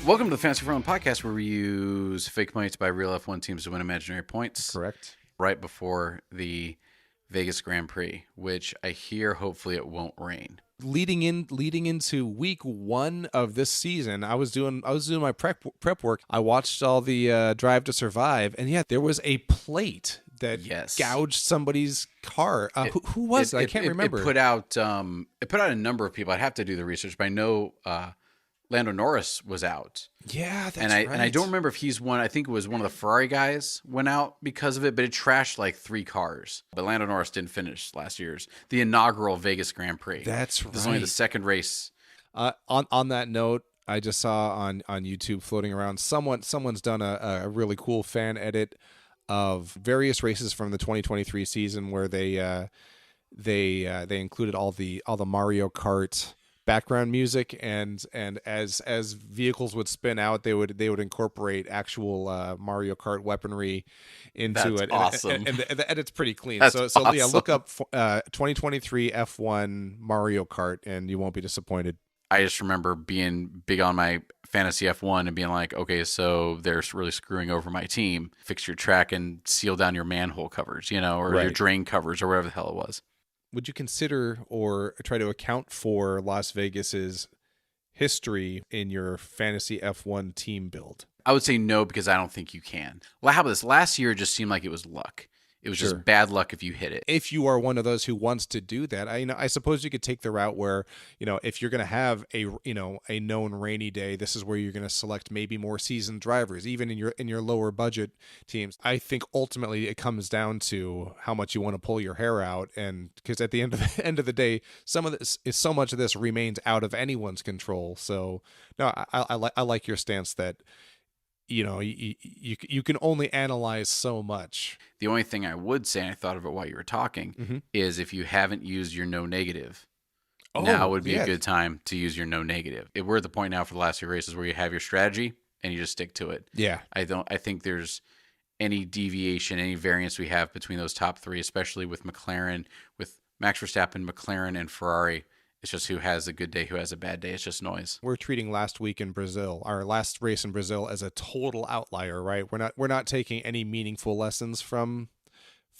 Welcome to the Fantasy Forum Podcast, where we use fake money to buy real F1 teams to win imaginary points. Correct. Right before the Vegas Grand Prix, which I hear hopefully it won't rain. Leading into week 1 of this season, I was doing my prep work. I watched all the Drive to Survive, and yeah, there was a plate that gouged somebody's car. Who was it? I can't remember. It put out a number of people. I'd have to do the research, but I know Lando Norris was out. Yeah, that's right. And I don't remember if he's one. I think it was one of the Ferrari guys went out because of it, but it trashed like 3 cars. But Lando Norris didn't finish last year's, the inaugural Vegas Grand Prix. That's right. This is only the second race. On that note, I just saw on YouTube floating around, someone's done a really cool fan edit of various races from the 2023 season where they included all the Mario Kart background music, and as vehicles would spin out, they would incorporate actual Mario Kart weaponry into it. Awesome. And the edit's pretty clean. That's so awesome. Yeah, look up 2023 F1 Mario Kart, and you won't be disappointed. I just remember being big on my fantasy F1 and being like, okay, so they're really screwing over my team. Fix your track and seal down your manhole covers, or your drain covers or whatever the hell it was. Would you consider or try to account for Las Vegas's history in your fantasy F1 team build? I would say no, because I don't think you can. Well, how about this? Last year, it just seemed like it was luck. It was just bad luck if you hit it. If you are one of those who wants to do that, I suppose you could take the route where, if you're going to have a known rainy day, this is where you're going to select maybe more seasoned drivers, even in your lower budget teams. I think ultimately it comes down to how much you want to pull your hair out, and because at the end of the day, so much of this remains out of anyone's control. So no, I like your stance that you can only analyze so much. The only thing I would say, and I thought of it while you were talking, is if you haven't used your no negative, now would be a good time to use your no negative. We're at the point now for the last few races where you have your strategy and you just stick to it. Yeah. I think there's any deviation, any variance we have between those top 3, especially with McLaren, with Max Verstappen, McLaren, and Ferrari. It's just who has a good day, who has a bad day. It's just noise. We're treating last race in Brazil, as a total outlier, right? We're not taking any meaningful lessons from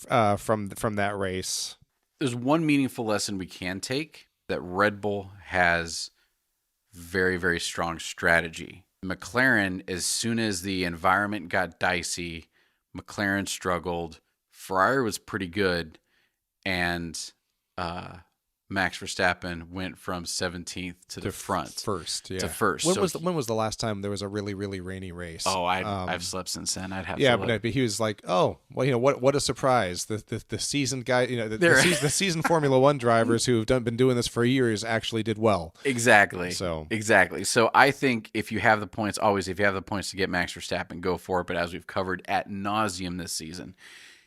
that race. There's one meaningful lesson we can take, that Red Bull has very, very strong strategy. McLaren, as soon as the environment got dicey, McLaren struggled. Ferrari was pretty good, and Max Verstappen went from 17th to the front. First. When was the last time there was a really, really rainy race? Oh, I've slept since then. I'd have to look. But he was like, oh, well, what a surprise. The seasoned guy, the seasoned Formula One drivers who've been doing this for years actually did well. Exactly. So I think if you have the points to get Max Verstappen, go for it. But as we've covered ad nauseum this season,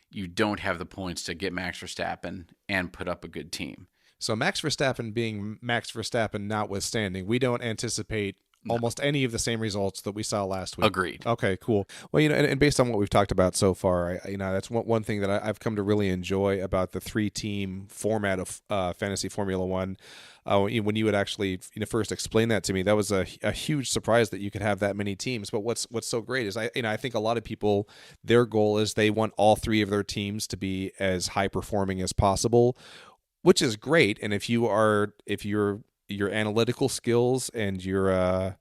you don't have the points to get Max Verstappen and put up a good team. So Max Verstappen being Max Verstappen notwithstanding, we don't anticipate almost any of the same results that we saw last week. Agreed. Okay, cool. Well, and based on what we've talked about so far, that's one thing that I've come to really enjoy about the 3-team format of Fantasy Formula One. When you would actually first explain that to me, that was a huge surprise that you could have that many teams. But what's so great is I think a lot of people, their goal is they want all 3 of their teams to be as high performing as possible, which is great. And if your analytical skills and your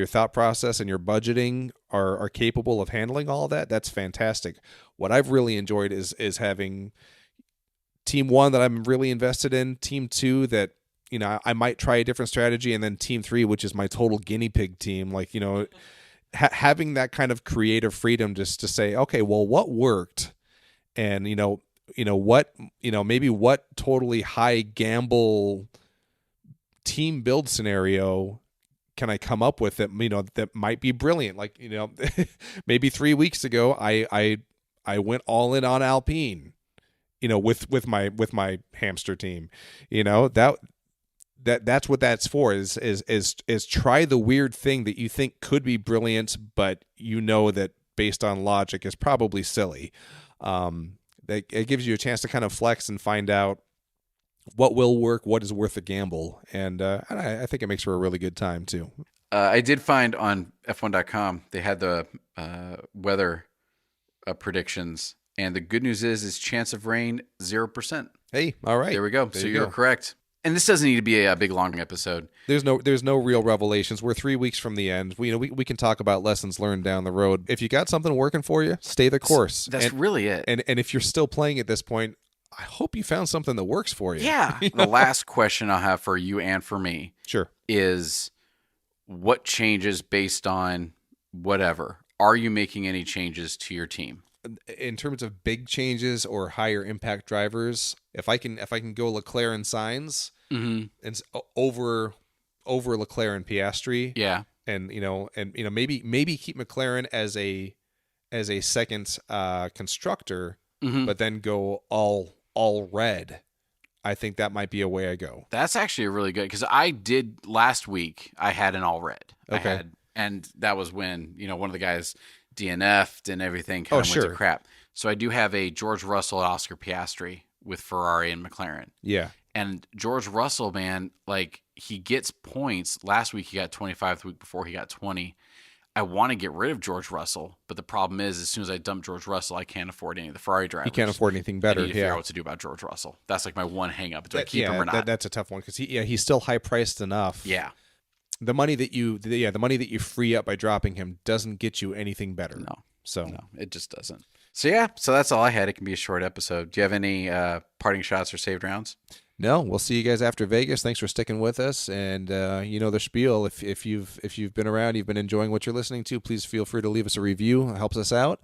thought process and your budgeting are capable of handling all of that, that's fantastic. What I've really enjoyed is having team 1 that I'm really invested in, team 2 that I might try a different strategy, and then team 3, which is my total guinea pig team. Like having that kind of creative freedom just to say, okay, well, what worked, and maybe what totally high gamble team build scenario can I come up with that might be brilliant? Like, maybe 3 weeks ago I went all in on Alpine, with my hamster team. That's what that's for, is try the weird thing that you think could be brilliant, but that based on logic is probably silly. It gives you a chance to kind of flex and find out what will work, what is worth a gamble, and I think it makes for a really good time too. I did find on F1.com they had the weather predictions, and the good news is chance of rain 0%. Hey, all right. There we go. So you're correct. And this doesn't need to be a big long episode. There's no real revelations. We're 3 weeks from the end. We can talk about lessons learned down the road. If you got something working for you, stay the course. That's really it. And if you're still playing at this point, I hope you found something that works for you. Yeah. The last question I'll have for you and for me is what changes based on whatever? Are you making any changes to your team? In terms of big changes or higher impact drivers, if I can go Leclerc and Sainz and over Leclerc and Piastri, and maybe keep McLaren as a second constructor, but then go all red. I think that might be a way I go. That's actually a really good, because I did last week. I had an all red. Okay, and that was when one of the guys DNF'd and everything kind of went to crap. So I do have a George Russell and Oscar Piastri with Ferrari and McLaren. Yeah. And George Russell, man, like, he gets points. Last week he got 25, the week before he got 20. I want to get rid of George Russell, but the problem is, as soon as I dump George Russell, I can't afford any of the Ferrari drivers. You can't afford anything better. I need to figure out what to do about George Russell. That's like my one hang up. Do I keep him or not? That's a tough one, because he's still high priced enough. Yeah. The money that you free up by dropping him doesn't get you anything better. No, it just doesn't. So that's all I had. It can be a short episode. Do you have any parting shots or saved rounds? No, we'll see you guys after Vegas. Thanks for sticking with us, and the spiel. If you've been around, you've been enjoying what you're listening to, please feel free to leave us a review. It helps us out,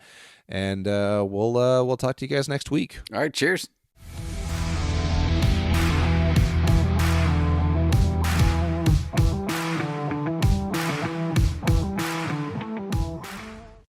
and we'll talk to you guys next week. All right, cheers.